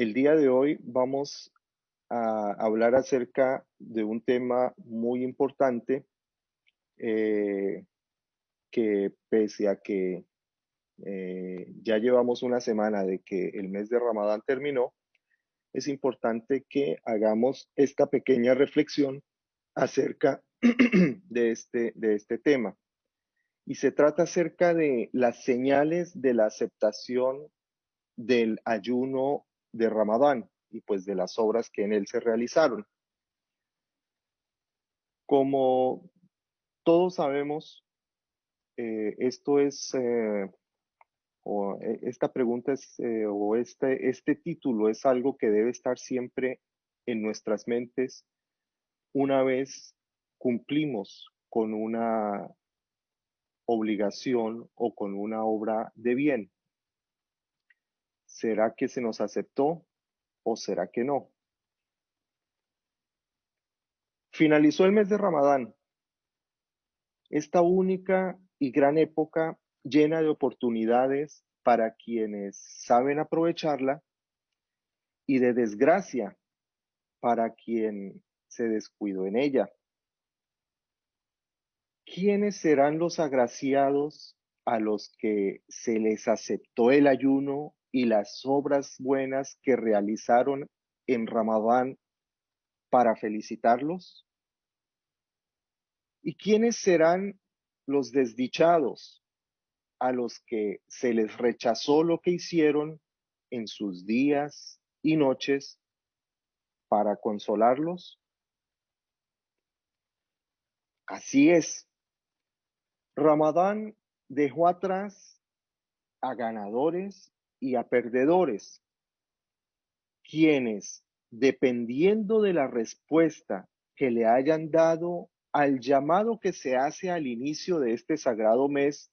El día de hoy vamos a hablar acerca de un tema muy importante eh, que pese a que ya llevamos una semana de que el mes de Ramadán terminó, es importante que hagamos esta pequeña reflexión acerca de este tema. Y se trata acerca de las señales de la aceptación del ayuno de Ramadán y pues de las obras que en él se realizaron. Como todos sabemos, esto es, esta pregunta es, o este título es algo que debe estar siempre en nuestras mentes una vez cumplimos con una obligación o con una obra de bien. ¿Será que se nos aceptó o será que no? Finalizó el mes de Ramadán, esta única y gran época llena de oportunidades para quienes saben aprovecharla y de desgracia para quien se descuidó en ella. ¿Quiénes serán los agraciados a los que se les aceptó el ayuno y las obras buenas que realizaron en Ramadán para felicitarlos? ¿Y quiénes serán los desdichados a los que se les rechazó lo que hicieron en sus días y noches para consolarlos? Así es, Ramadán dejó atrás a ganadores y a perdedores, quienes, dependiendo de la respuesta que le hayan dado al llamado que se hace al inicio de este sagrado mes,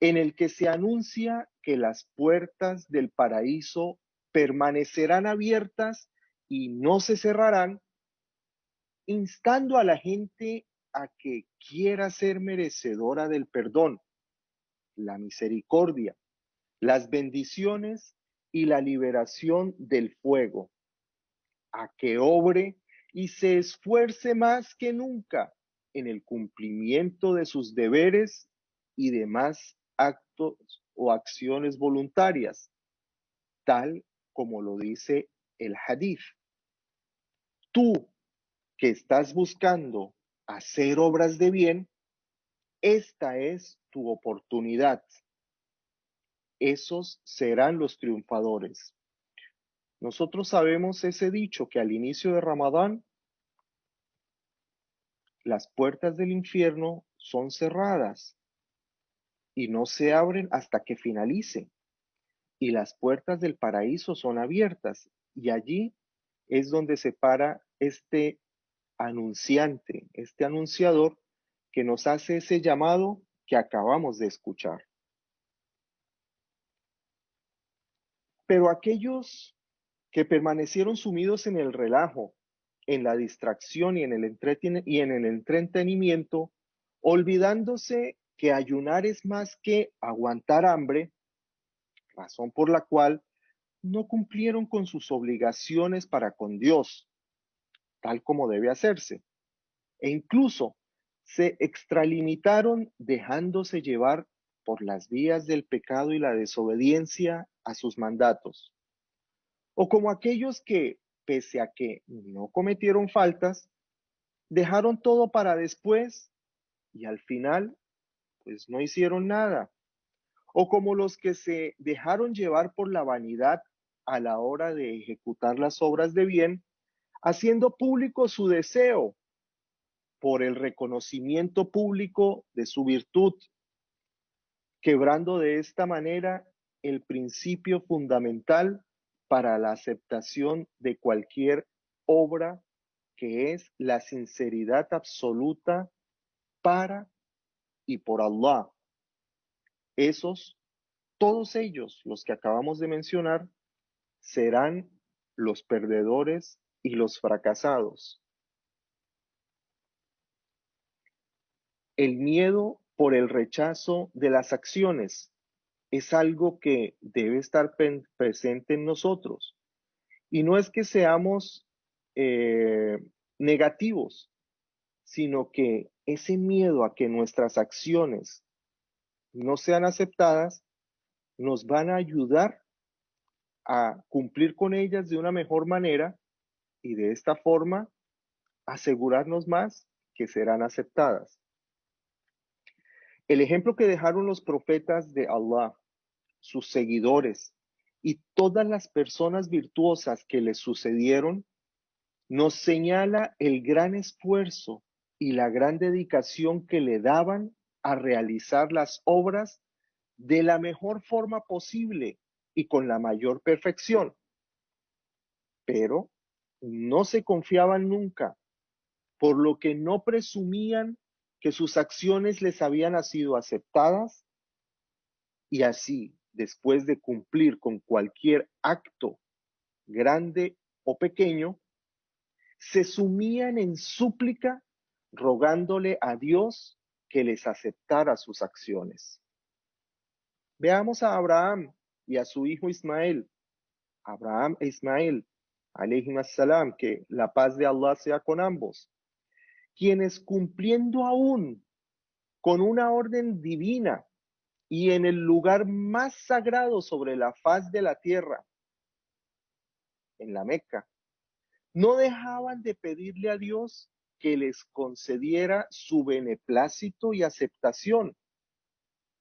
en el que se anuncia que las puertas del paraíso permanecerán abiertas y no se cerrarán, instando a la gente a que quiera ser merecedora del perdón, la misericordia, las bendiciones y la liberación del fuego, a que obre y se esfuerce más que nunca en el cumplimiento de sus deberes y demás actos o acciones voluntarias, tal como lo dice el hadith. Tú que estás buscando hacer obras de bien, esta es tu oportunidad. Esos serán los triunfadores. Nosotros sabemos ese dicho que al inicio de Ramadán las puertas del infierno son cerradas y no se abren hasta que finalice. Y las puertas del paraíso son abiertas. Y allí es donde se para este anunciante, este anunciador que nos hace ese llamado que acabamos de escuchar. Pero aquellos que permanecieron sumidos en el relajo, en la distracción y en el entretenimiento, olvidándose que ayunar es más que aguantar hambre, razón por la cual no cumplieron con sus obligaciones para con Dios, tal como debe hacerse, e incluso se extralimitaron dejándose llevar por las vías del pecado y la desobediencia a sus mandatos. O como aquellos que, pese a que no cometieron faltas, dejaron todo para después y al final, pues no hicieron nada. O como los que se dejaron llevar por la vanidad a la hora de ejecutar las obras de bien, haciendo público su deseo por el reconocimiento público de su virtud, quebrando de esta manera el principio fundamental para la aceptación de cualquier obra, que es la sinceridad absoluta para y por Allah. Esos, todos ellos, los que acabamos de mencionar, serán los perdedores y los fracasados. El miedo por el rechazo de las acciones es algo que debe estar presente en nosotros. Y no es que seamos eh, negativos, sino que ese miedo a que nuestras acciones no sean aceptadas nos van a ayudar a cumplir con ellas de una mejor manera y de esta forma asegurarnos más que serán aceptadas. El ejemplo que dejaron los profetas de Allah, sus seguidores y todas las personas virtuosas que les sucedieron, nos señala el gran esfuerzo y la gran dedicación que le daban a realizar las obras de la mejor forma posible y con la mayor perfección. Pero no se confiaban nunca, por lo que no presumían que sus acciones les habían sido aceptadas y así, después de cumplir con cualquier acto, grande o pequeño, se sumían en súplica rogándole a Dios que les aceptara sus acciones. Veamos a Abraham y a su hijo Ismael. Abraham e Ismael, alayhim salam, que la paz de Allah sea con ambos, quienes cumpliendo aún con una orden divina y en el lugar más sagrado sobre la faz de la tierra, en la Meca, no dejaban de pedirle a Dios que les concediera su beneplácito y aceptación.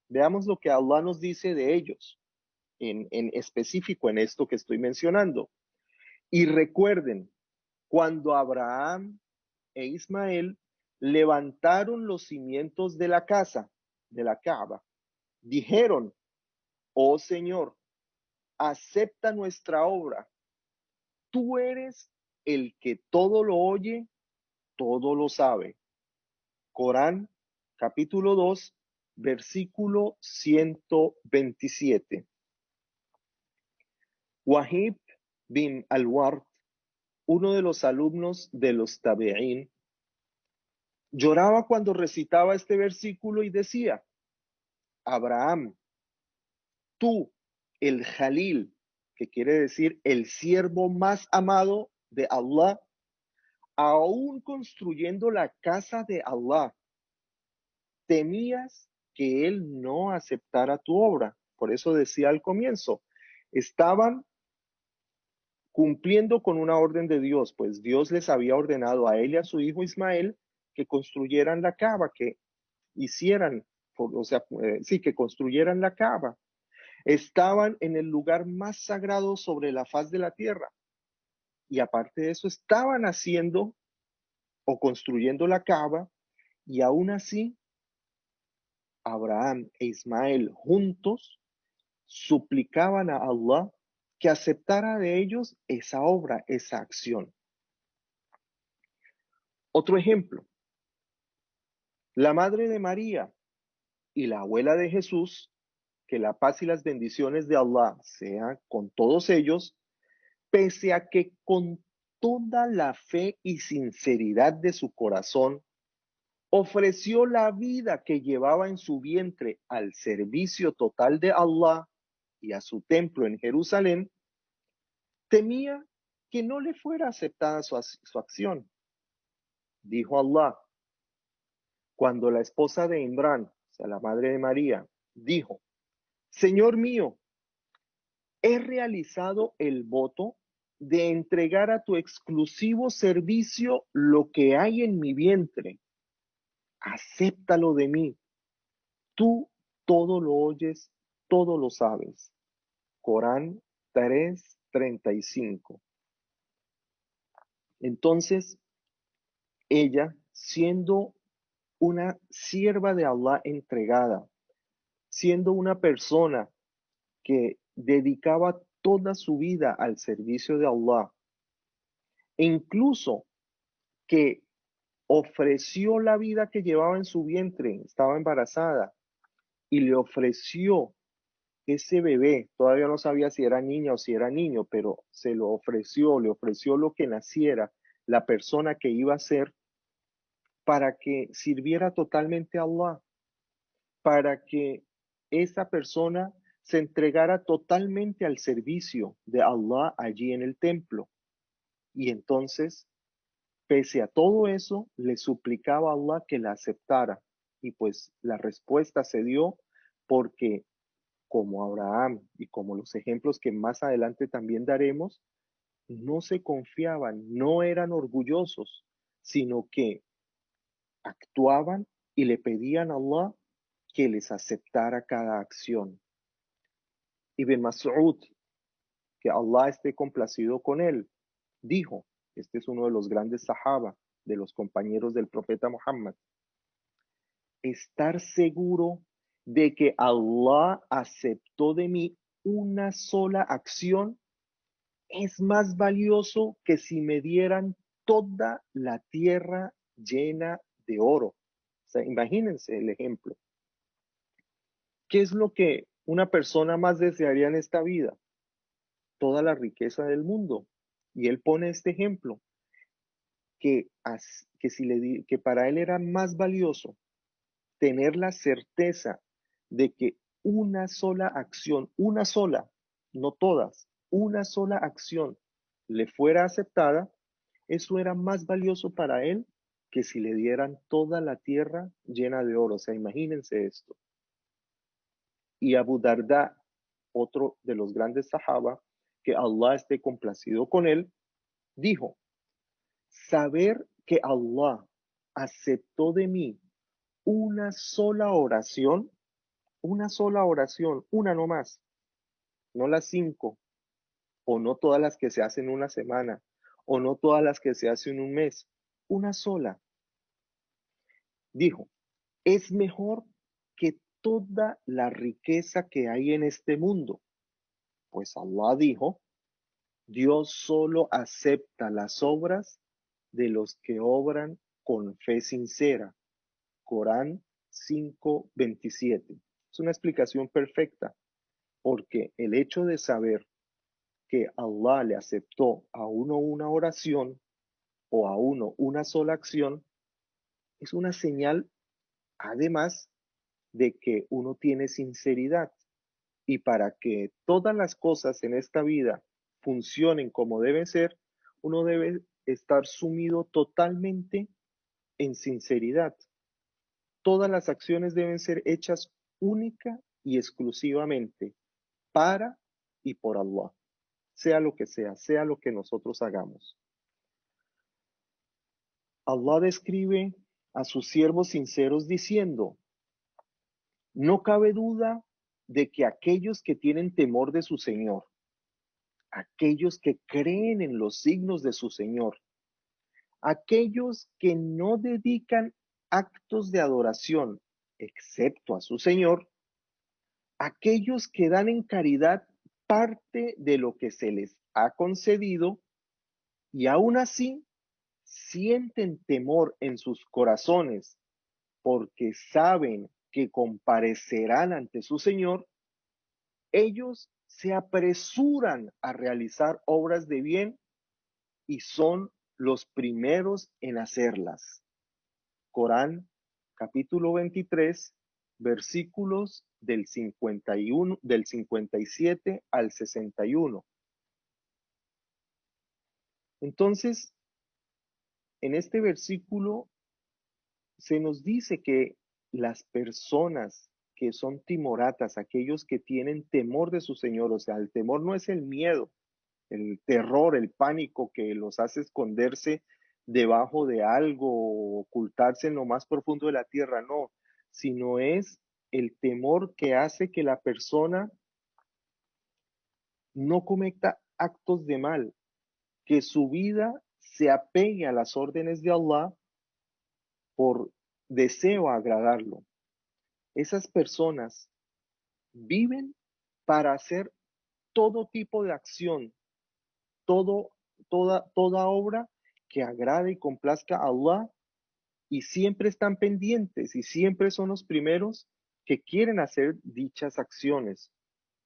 Veamos lo que Allah nos dice de ellos, en específico en esto que estoy mencionando. Y recuerden, cuando Abraham e Ismael levantaron los cimientos de la casa, de la Kaaba, dijeron, oh Señor, acepta nuestra obra. Tú eres el que todo lo oye, todo lo sabe. Corán, capítulo 2, versículo 127. Wahib bin al-Ward, uno de los alumnos de los tabi'in, lloraba cuando recitaba este versículo y decía, Abraham, tú, el Jalil, que quiere decir el siervo más amado de Allah, aún construyendo la casa de Allah, temías que él no aceptara tu obra. Por eso decía al comienzo, estaban cumpliendo con una orden de Dios, pues Dios les había ordenado a él y a su hijo Ismael que construyeran la Kaaba, que hicieran, o sea, sí, que construyeran la Kaaba. Estaban en el lugar más sagrado sobre la faz de la tierra. Y aparte de eso, estaban haciendo o construyendo la Kaaba y aún así Abraham e Ismael juntos suplicaban a Allah que aceptara de ellos esa obra, esa acción. Otro ejemplo, la madre de María y la abuela de Jesús, que la paz y las bendiciones de Allah sean con todos ellos, pese a que con toda la fe y sinceridad de su corazón, ofreció la vida que llevaba en su vientre al servicio total de Allah y a su templo en Jerusalén, temía que no le fuera aceptada su acción. Dijo Allah, cuando la esposa de Imrán, o sea, la madre de María, dijo, Señor mío, he realizado el voto de entregar a tu exclusivo servicio lo que hay en mi vientre. Acéptalo de mí. Tú todo lo oyes, todo lo sabes. Corán 3:35. Entonces, ella, siendo una sierva de Allah entregada, siendo una persona que dedicaba toda su vida al servicio de Allah, e incluso que ofreció la vida que llevaba en su vientre, estaba embarazada, y le ofreció ese bebé, todavía no sabía si era niña o si era niño, pero se lo ofreció, le ofreció lo que naciera, la persona que iba a ser, para que sirviera totalmente a Allah, para que esa persona se entregara totalmente al servicio de Allah allí en el templo. Y entonces, pese a todo eso, le suplicaba a Allah que la aceptara. Y pues la respuesta se dio porque como Abraham y como los ejemplos que más adelante también daremos, no se confiaban, no eran orgullosos, sino que actuaban y le pedían a Allah que les aceptara cada acción. Ibn Mas'ud, que Allah esté complacido con él, dijo, este es uno de los grandes sahaba, de los compañeros del profeta Muhammad, estar seguro de que Allah aceptó de mí una sola acción es más valioso que si me dieran toda la tierra llena de oro. O sea, imagínense el ejemplo. ¿Qué es lo que una persona más desearía en esta vida? Toda la riqueza del mundo. Y él pone este ejemplo, que para él era más valioso tener la certeza de que una sola acción, una sola, no todas, una sola acción le fuera aceptada, eso era más valioso para él que si le dieran toda la tierra llena de oro. O sea, imagínense esto. Y Abu Darda, otro de los grandes sahaba, que Allah esté complacido con él, dijo, saber que Allah aceptó de mí una sola oración, una nomás, no las 5, o no todas las que se hacen una semana, o no todas las que se hacen un mes, una sola. Dijo, es mejor que toda la riqueza que hay en este mundo. Pues Allah dijo, Dios solo acepta las obras de los que obran con fe sincera. Corán 5:27. Es una explicación perfecta, porque el hecho de saber que Allah le aceptó a uno una oración o a uno una sola acción es una señal, además, de que uno tiene sinceridad. Y para que todas las cosas en esta vida funcionen como deben ser, uno debe estar sumido totalmente en sinceridad. Todas las acciones deben ser hechas única y exclusivamente para y por Allah, sea lo que nosotros hagamos. Allah describe a sus siervos sinceros diciendo, no cabe duda de que aquellos que tienen temor de su Señor, aquellos que creen en los signos de su Señor, aquellos que no dedican actos de adoración excepto a su Señor, aquellos que dan en caridad parte de lo que se les ha concedido y aún así sienten temor en sus corazones porque saben que comparecerán ante su Señor, ellos se apresuran a realizar obras de bien y son los primeros en hacerlas. Corán, capítulo 23, versículos del 51, del 57 al 61. Entonces, en este versículo se nos dice que las personas que son timoratas, aquellos que tienen temor de su Señor, o sea, el temor no es el miedo, el terror, el pánico que los hace esconderse debajo de algo o ocultarse en lo más profundo de la tierra, no, sino es el temor que hace que la persona no cometa actos de mal, que su vida se apegue a las órdenes de Allah por deseo a agradarlo. Esas personas viven para hacer todo tipo de acción, todo, toda obra que agrade y complazca a Allah y siempre están pendientes y siempre son los primeros que quieren hacer dichas acciones.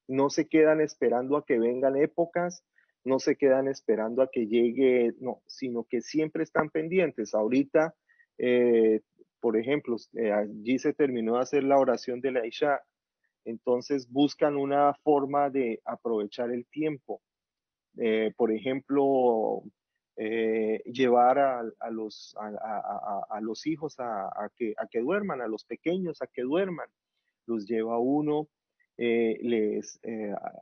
No se quedan esperando a que vengan épocas, no se quedan esperando a que llegue, no, sino que siempre están pendientes. Ahorita, eh, por ejemplo, allí se terminó de hacer la oración de la Isha. entonces buscan una forma de aprovechar el tiempo. Por ejemplo, llevar a los hijos a que duerman, a los pequeños a que duerman. Los lleva uno, les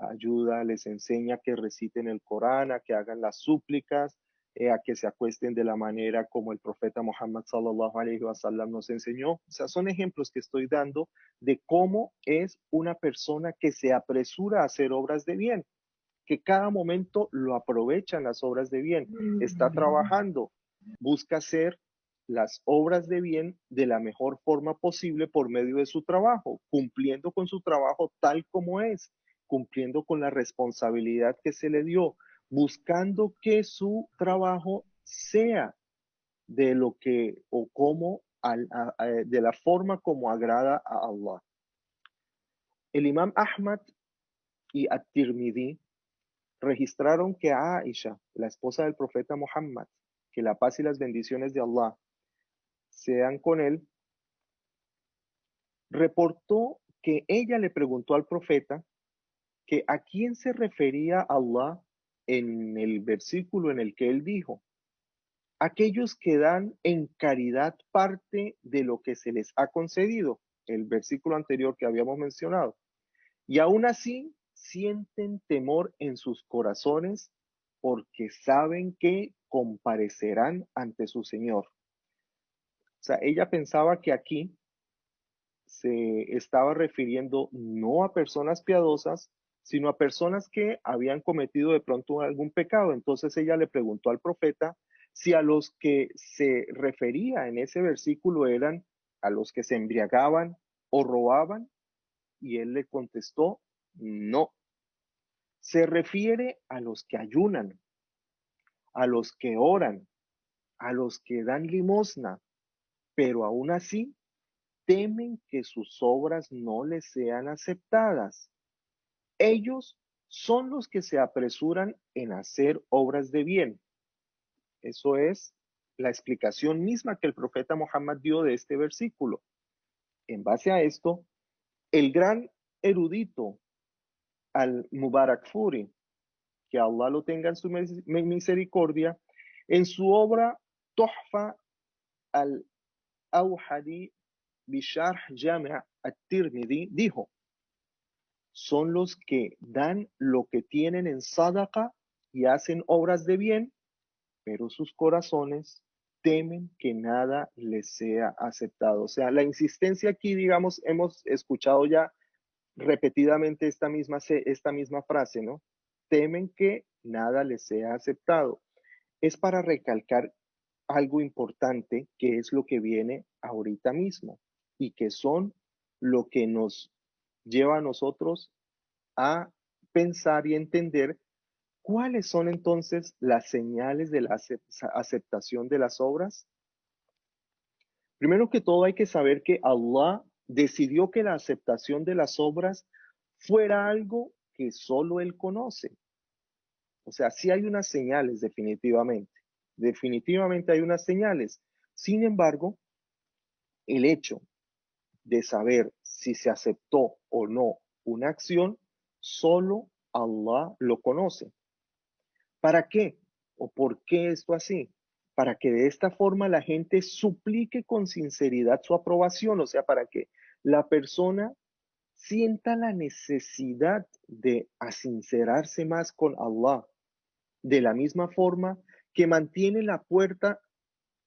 ayuda, les enseña que reciten el Corán, a que hagan las súplicas, a que se acuesten de la manera como el profeta Muhammad sallallahu alaihi wasallam nos enseñó. O sea, son ejemplos que estoy dando de cómo es una persona que se apresura a hacer obras de bien, que cada momento lo aprovechan las obras de bien, está trabajando, busca hacer las obras de bien de la mejor forma posible por medio de su trabajo, cumpliendo con su trabajo tal como es, cumpliendo con la responsabilidad que se le dio, buscando que su trabajo sea de lo que o como de la forma como agrada a Allah. El Imam Ahmad y At-Tirmidhi registraron que a Aisha, la esposa del profeta Muhammad, que la paz y las bendiciones de Allah sean con él, reportó que ella le preguntó al profeta que a quién se refería Allah en el versículo en el que él dijo: aquellos que dan en caridad parte de lo que se les ha concedido, el versículo anterior que habíamos mencionado, y aún así sienten temor en sus corazones porque saben que comparecerán ante su Señor. O sea, ella pensaba que aquí se estaba refiriendo no a personas piadosas, sino a personas que habían cometido de pronto algún pecado. Entonces ella le preguntó al profeta si a los que se refería en ese versículo eran a los que se embriagaban o robaban, y él le contestó: no, se refiere a los que ayunan, a los que oran, a los que dan limosna, pero aún así temen que sus obras no les sean aceptadas. Ellos son los que se apresuran en hacer obras de bien. Eso es la explicación misma que el profeta Muhammad dio de este versículo. En base a esto, el gran erudito Al-Mubarak Furi, que Allah lo tenga en su misericordia, en su obra Tuhfa al-Awhadi Bisharh Jami' at-Tirmidhi, dijo: son los que dan lo que tienen en sadaqa y hacen obras de bien, pero sus corazones temen que nada les sea aceptado. O sea, la insistencia aquí, digamos, hemos escuchado ya repetidamente esta misma frase, ¿no? Temen que nada les sea aceptado. Es para recalcar algo importante, que es lo que viene ahorita mismo y que son lo que nos lleva a nosotros a pensar y entender cuáles son entonces las señales de la aceptación de las obras. Primero que todo hay que saber que Allah decidió que la aceptación de las obras fuera algo que solo Él conoce. O sea, sí hay unas señales definitivamente. Definitivamente hay unas señales. Sin embargo, el hecho de saber si se aceptó o no una acción, solo Allah lo conoce. ¿Para qué? ¿O por qué esto así? Para que de esta forma la gente suplique con sinceridad su aprobación, o sea, para que la persona sienta la necesidad de asincerarse más con Allah, de la misma forma que mantiene la puerta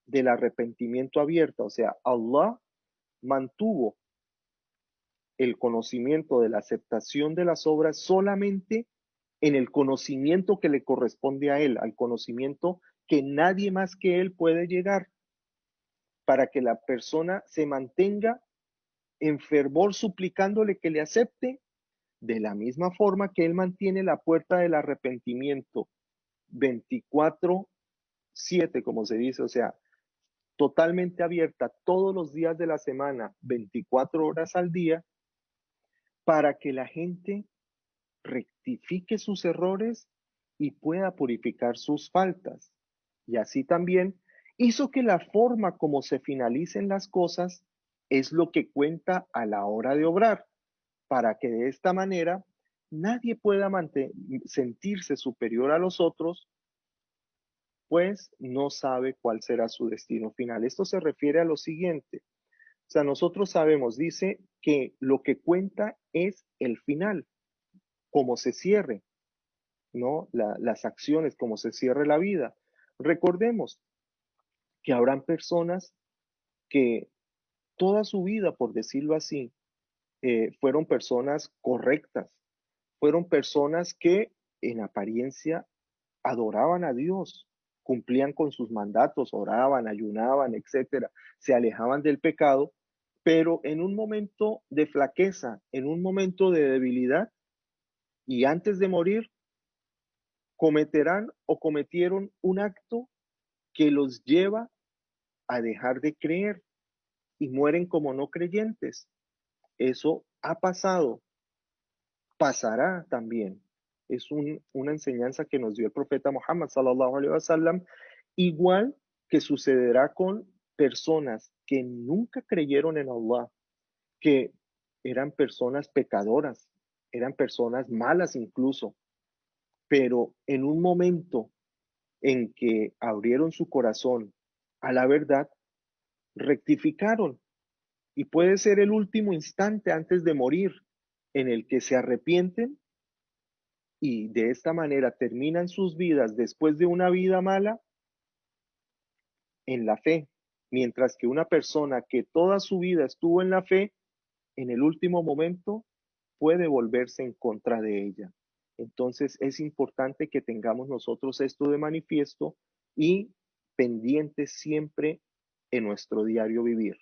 del arrepentimiento abierta. O sea, Allah mantuvo el conocimiento de la aceptación de las obras solamente en el conocimiento que le corresponde a Él, al conocimiento que nadie más que Él puede llegar, para que la persona se mantenga en fervor suplicándole que le acepte, de la misma forma que Él mantiene la puerta del arrepentimiento 24/7, como se dice, o sea, totalmente abierta todos los días de la semana, 24 horas al día, para que la gente rectifique sus errores y pueda purificar sus faltas. Y así también hizo que la forma como se finalicen las cosas es lo que cuenta a la hora de obrar. para que de esta manera nadie pueda sentirse superior a los otros, pues no sabe cuál será su destino final. Esto se refiere a lo siguiente. O sea, nosotros sabemos, dice que lo que cuenta es el final, cómo se cierre, ¿no? Las acciones, cómo se cierre la vida. Recordemos que habrán personas que toda su vida, por decirlo así, fueron personas correctas, fueron personas que en apariencia adoraban a Dios, cumplían con sus mandatos, oraban, ayunaban, etcétera, se alejaban del pecado, pero en un momento de flaqueza, en un momento de debilidad y antes de morir, cometerán o cometieron un acto que los lleva a dejar de creer y mueren como no creyentes. Eso ha pasado, pasará también. Es una enseñanza que nos dio el profeta Muhammad sallallahu alaihi wasallam, igual que sucederá con personas que nunca creyeron en Allah, que eran personas pecadoras, eran personas malas incluso, pero en un momento en que abrieron su corazón a la verdad, rectificaron. Y puede ser el último instante antes de morir en el que se arrepienten y de esta manera terminan sus vidas después de una vida mala en la fe, mientras que una persona que toda su vida estuvo en la fe, en el último momento puede volverse en contra de ella. Entonces es importante que tengamos nosotros esto de manifiesto y pendientes siempre en nuestro diario vivir.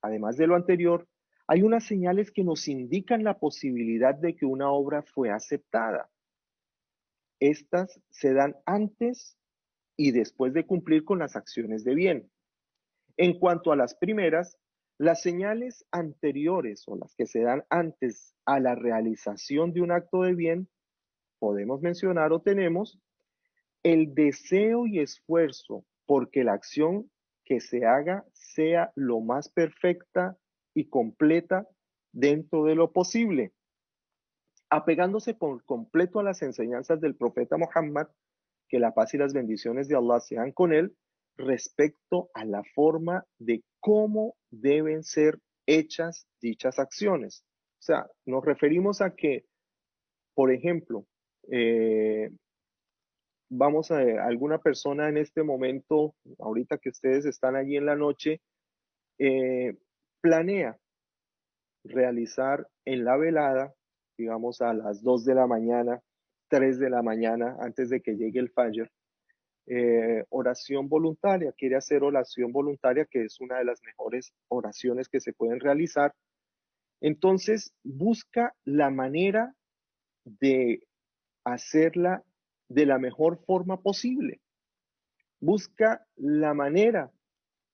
Además de lo anterior, hay unas señales que nos indican la posibilidad de que una obra fue aceptada. Estas se dan antes y después de cumplir con las acciones de bien. En cuanto a las primeras, las señales anteriores o las que se dan antes a la realización de un acto de bien, podemos mencionar o tenemos el deseo y esfuerzo porque la acción que se haga sea lo más perfecta y completa dentro de lo posible, apegándose por completo a las enseñanzas del profeta Muhammad, que la paz y las bendiciones de Allah sean con él, respecto a la forma de cómo deben ser hechas dichas acciones. O sea, nos referimos a que, por ejemplo, vamos a alguna persona en este momento, ahorita que ustedes están allí en la noche, planea realizar en la velada, digamos a las 2 de la mañana, 3 de la mañana, antes de que llegue el Fajr, oración voluntaria, quiere hacer oración voluntaria, que es una de las mejores oraciones que se pueden realizar. Entonces, busca la manera de hacerla de la mejor forma posible. Busca la manera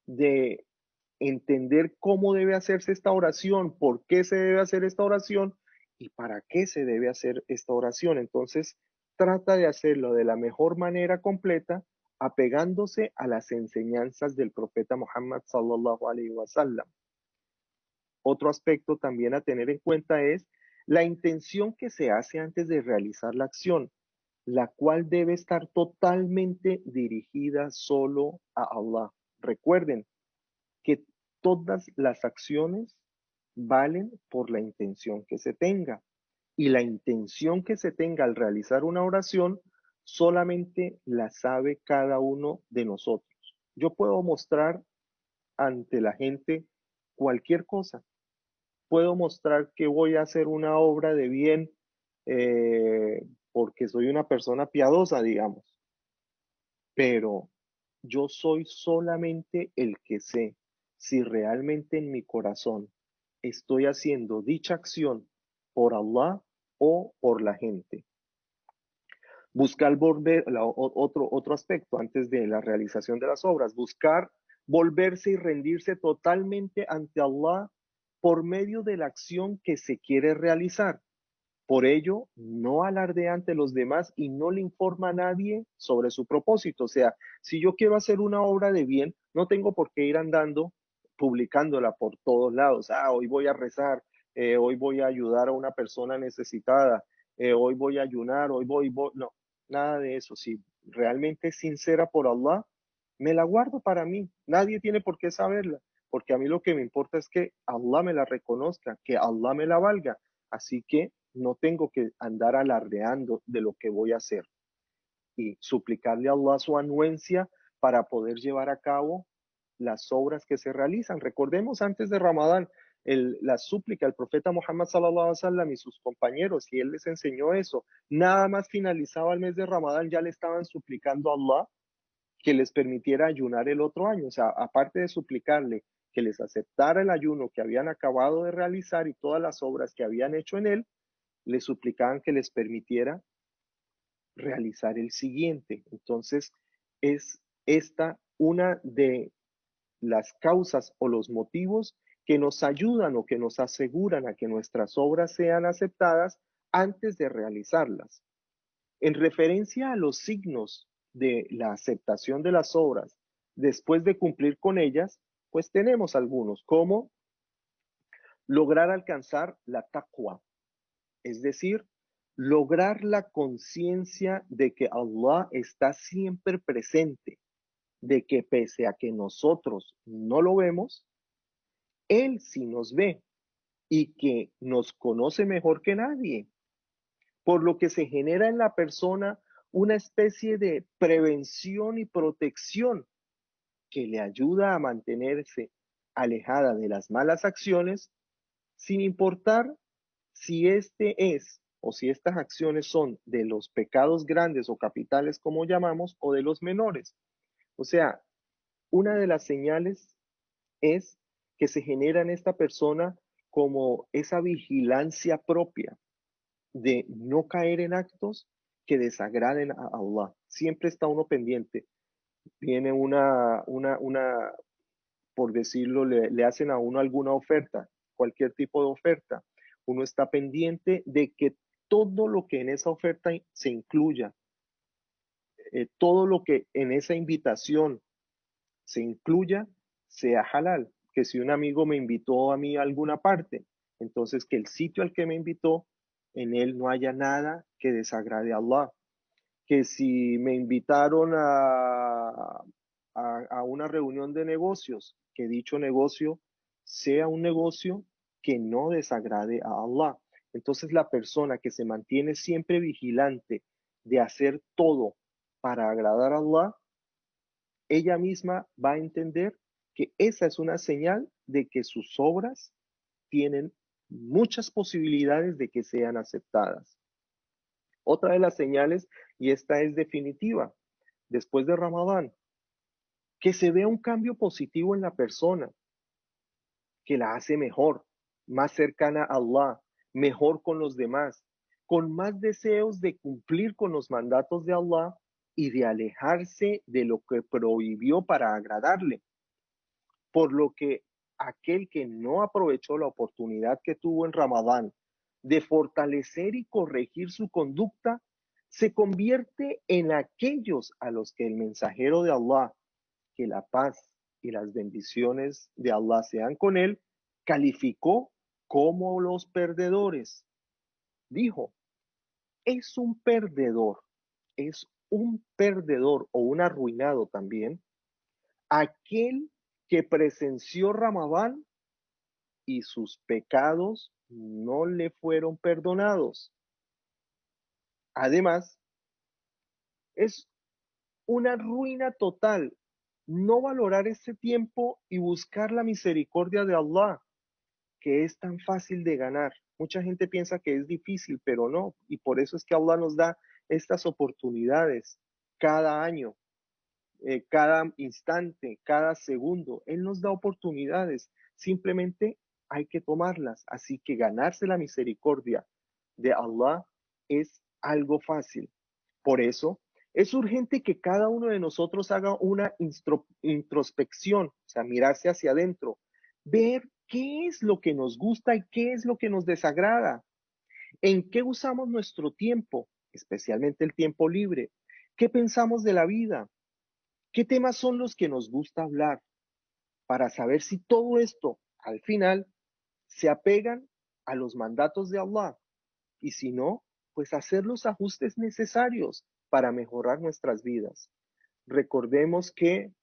de entender cómo debe hacerse esta oración, por qué se debe hacer esta oración y para qué se debe hacer esta oración. Entonces, trata de hacerlo de la mejor manera completa, apegándose a las enseñanzas del profeta Muhammad sallallahu alaihi wasallam. Otro aspecto también a tener en cuenta es la intención que se hace antes de realizar la acción, la cual debe estar totalmente dirigida solo a Allah. Recuerden que todas las acciones valen por la intención que se tenga. Y la intención que se tenga al realizar una oración solamente la sabe cada uno de nosotros. Yo puedo mostrar ante la gente cualquier cosa. Puedo mostrar que voy a hacer una obra de bien porque soy una persona piadosa, digamos. Pero yo soy solamente el que sé si realmente en mi corazón estoy haciendo dicha acción por Allah o por la gente. Buscar volver, otro aspecto antes de la realización de las obras, buscar volverse y rendirse totalmente ante Allah por medio de la acción que se quiere realizar. Por ello, no alardea ante los demás y no le informa a nadie sobre su propósito. O sea, si yo quiero hacer una obra de bien, no tengo por qué ir andando publicándola por todos lados. Ah, hoy voy a rezar, hoy voy a ayudar a una persona necesitada, hoy voy a ayunar, no, nada de eso. Si realmente es sincera por Allah, me la guardo para mí. Nadie tiene por qué saberla, porque a mí lo que me importa es que Allah me la reconozca, que Allah me la valga. Así que no tengo que andar alardeando de lo que voy a hacer y suplicarle a Allah su anuencia para poder llevar a cabo las obras que se realizan. Recordemos antes de Ramadán, la súplica, el profeta Muhammad sallallahu alaihi wasallam y sus compañeros, y él les enseñó eso. Nada más finalizaba el mes de Ramadán, ya le estaban suplicando a Allah que les permitiera ayunar el otro año. O sea, aparte de suplicarle que les aceptara el ayuno que habían acabado de realizar y todas las obras que habían hecho en él, les suplicaban que les permitiera realizar el siguiente. Entonces, es esta una de las causas o los motivos que nos ayudan o que nos aseguran a que nuestras obras sean aceptadas antes de realizarlas. En referencia a los signos de la aceptación de las obras después de cumplir con ellas, pues tenemos algunos, como lograr alcanzar la taqwa, es decir, lograr la conciencia de que Allah está siempre presente, de que pese a que nosotros no lo vemos, Él sí nos ve y que nos conoce mejor que nadie, por lo que se genera en la persona una especie de prevención y protección que le ayuda a mantenerse alejada de las malas acciones sin importar si este es o si estas acciones son de los pecados grandes o capitales, como llamamos, o de los menores. O sea, una de las señales es que se genera en esta persona como esa vigilancia propia de no caer en actos que desagraden a Allah. Siempre está uno pendiente. Viene por decirlo, le hacen a uno alguna oferta, cualquier tipo de oferta. Uno está pendiente de que todo lo que en esa oferta se incluya, todo lo que en esa invitación se incluya, sea halal. Que si un amigo me invitó a mí a alguna parte, entonces que el sitio al que me invitó, en él no haya nada que desagrade a Allah. Que si me invitaron a una reunión de negocios, que dicho negocio sea un negocio que no desagrade a Allah. Entonces la persona que se mantiene siempre vigilante de hacer todo para agradar a Allah, ella misma va a entender que esa es una señal de que sus obras tienen muchas posibilidades de que sean aceptadas. Otra de las señales, y esta es definitiva, después de Ramadán, que se vea un cambio positivo en la persona, que la hace mejor, más cercana a Allah, mejor con los demás, con más deseos de cumplir con los mandatos de Allah y de alejarse de lo que prohibió para agradarle. Por lo que aquel que no aprovechó la oportunidad que tuvo en Ramadán de fortalecer y corregir su conducta, se convierte en aquellos a los que el mensajero de Allah, que la paz y las bendiciones de Allah sean con él, calificó como los perdedores. Dijo, es un perdedor o un arruinado también aquel que presenció Ramadán y sus pecados no le fueron perdonados. Además, es una ruina total no valorar ese tiempo y buscar la misericordia de Allah, que es tan fácil de ganar. Mucha gente piensa que es difícil, pero no. Y por eso es que Allah nos da estas oportunidades cada año, cada instante, cada segundo. Él nos da oportunidades. Simplemente hay que tomarlas. Así que ganarse la misericordia de Allah es algo fácil. Por eso es urgente que cada uno de nosotros haga una introspección, o sea, mirarse hacia adentro, ver qué es lo que nos gusta y qué es lo que nos desagrada, en qué usamos nuestro tiempo, especialmente el tiempo libre, qué pensamos de la vida, qué temas son los que nos gusta hablar, para saber si todo esto al final se apegan a los mandatos de Allah. Y si no, pues hacer los ajustes necesarios para mejorar nuestras vidas. Recordemos que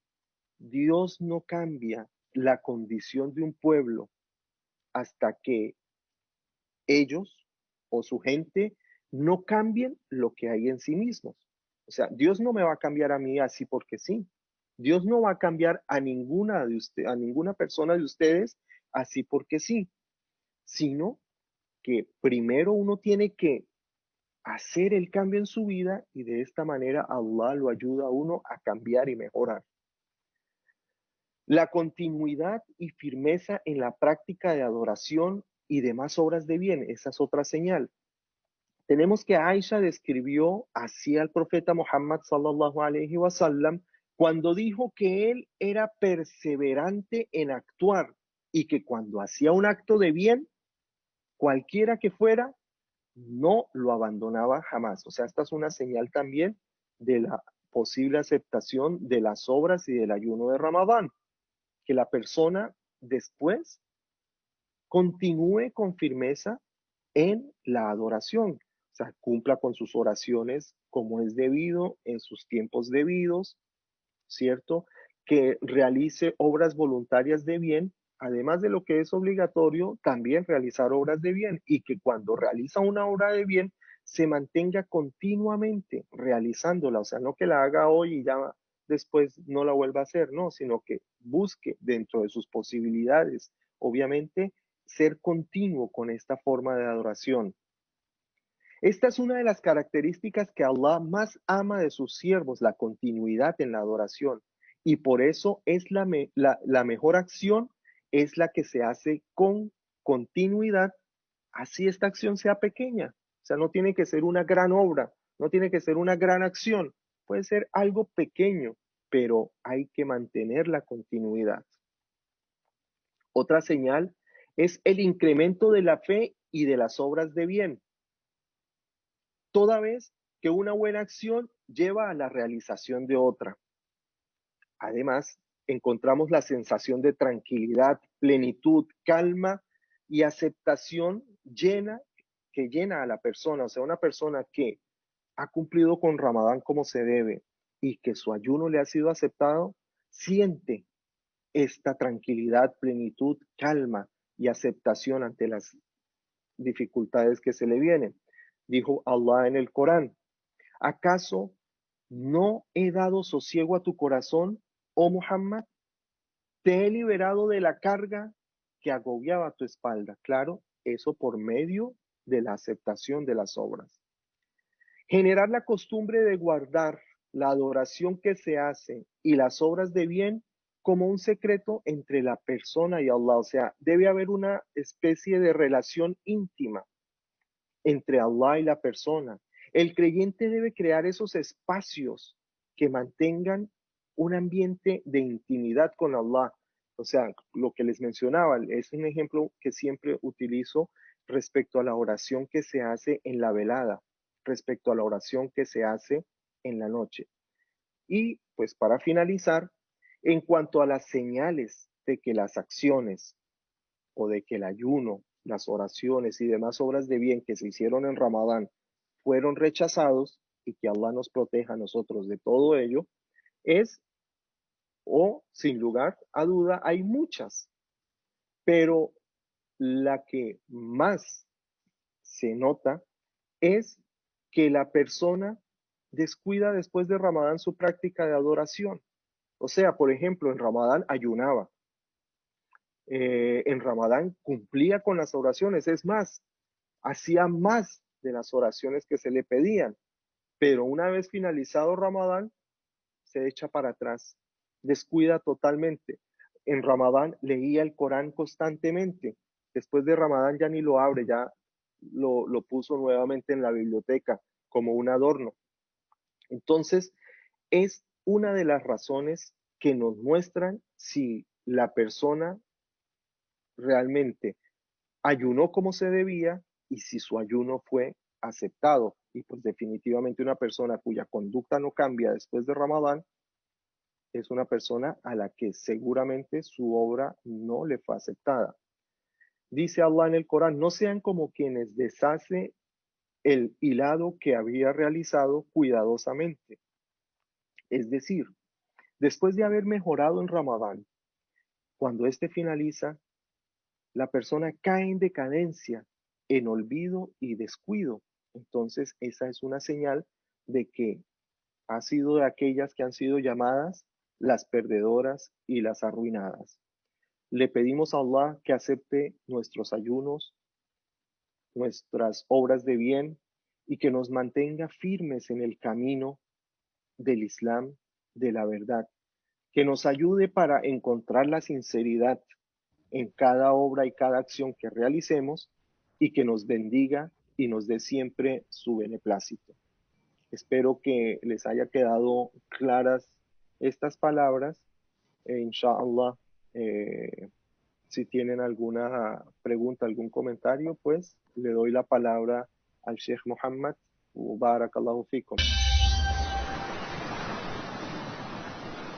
Dios no cambia la condición de un pueblo hasta que ellos o su gente no cambien lo que hay en sí mismos. O sea, Dios no me va a cambiar a mí así porque sí. Dios no va a cambiar a ninguna de usted, a ninguna persona de ustedes así porque sí, sino que primero uno tiene que hacer el cambio en su vida y de esta manera Allah lo ayuda a uno a cambiar y mejorar. La continuidad y firmeza en la práctica de adoración y demás obras de bien, esa es otra señal. Tenemos que Aisha describió así al profeta Muhammad sallallahu alaihi wasallam cuando dijo que él era perseverante en actuar y que cuando hacía un acto de bien, cualquiera que fuera, no lo abandonaba jamás. O sea, esta es una señal también de la posible aceptación de las obras y del ayuno de Ramadán, que la persona después continúe con firmeza en la adoración, o sea, cumpla con sus oraciones como es debido, en sus tiempos debidos, ¿cierto? Que realice obras voluntarias de bien, además de lo que es obligatorio, también realizar obras de bien y que cuando realiza una obra de bien se mantenga continuamente realizándola, o sea, no que la haga hoy y ya después no la vuelva a hacer, no, sino que busque dentro de sus posibilidades, obviamente, ser continuo con esta forma de adoración. Esta es una de las características que Allah más ama de sus siervos, la continuidad en la adoración. Y por eso es la mejor acción, es la que se hace con continuidad, así esta acción sea pequeña. O sea, no tiene que ser una gran obra, no tiene que ser una gran acción, puede ser algo pequeño, pero hay que mantener la continuidad. Otra señal es el incremento de la fe y de las obras de bien, toda vez que una buena acción lleva a la realización de otra. Además, encontramos la sensación de tranquilidad, plenitud, calma y aceptación que llena a la persona. O sea, una persona que ha cumplido con Ramadán como se debe y que su ayuno le ha sido aceptado, siente esta tranquilidad, plenitud, calma y aceptación ante las dificultades que se le vienen. Dijo Allah en el Corán: ¿acaso no he dado sosiego a tu corazón, oh Muhammad? Te he liberado de la carga que agobiaba tu espalda. Claro, eso por medio de la aceptación de las obras. Generar la costumbre de guardar la adoración que se hace y las obras de bien como un secreto entre la persona y Allah. O sea, debe haber una especie de relación íntima entre Allah y la persona. El creyente debe crear esos espacios que mantengan un ambiente de intimidad con Allah. O sea, lo que les mencionaba es un ejemplo que siempre utilizo respecto a la oración que se hace en la velada, respecto a la oración que se hace en la noche. Y pues para finalizar, en cuanto a las señales de que las acciones o de que el ayuno, las oraciones y demás obras de bien que se hicieron en Ramadán fueron rechazados y que Allah nos proteja a nosotros de todo ello, es, o sin lugar a duda, hay muchas, pero la que más se nota es que la persona descuida después de Ramadán su práctica de adoración. O sea, por ejemplo, en Ramadán ayunaba, en Ramadán cumplía con las oraciones, es más, hacía más de las oraciones que se le pedían, pero una vez finalizado Ramadán, se echa para atrás, descuida totalmente. En Ramadán leía el Corán constantemente, después de Ramadán ya ni lo abre, ya lo puso nuevamente en la biblioteca como un adorno. Entonces, es una de las razones que nos muestran si la persona realmente ayunó como se debía y si su ayuno fue aceptado. Y pues definitivamente una persona cuya conducta no cambia después de Ramadán es una persona a la que seguramente su obra no le fue aceptada. Dice Allah en el Corán, no sean como quienes deshace el hilado que había realizado cuidadosamente. Es decir, después de haber mejorado en Ramadán, cuando éste finaliza, la persona cae en decadencia, en olvido y descuido. Entonces, esa es una señal de que ha sido de aquellas que han sido llamadas las perdedoras y las arruinadas. Le pedimos a Allah que acepte nuestros ayunos, nuestras obras de bien y que nos mantenga firmes en el camino del Islam, de la verdad, que nos ayude para encontrar la sinceridad en cada obra y cada acción que realicemos y que nos bendiga y nos dé siempre su beneplácito. Espero que les haya quedado claras estas palabras. Inshallah, eh, si tienen alguna pregunta, algún comentario, pues le doy la palabra al Sheikh Muhammad. Barakallahu fikum.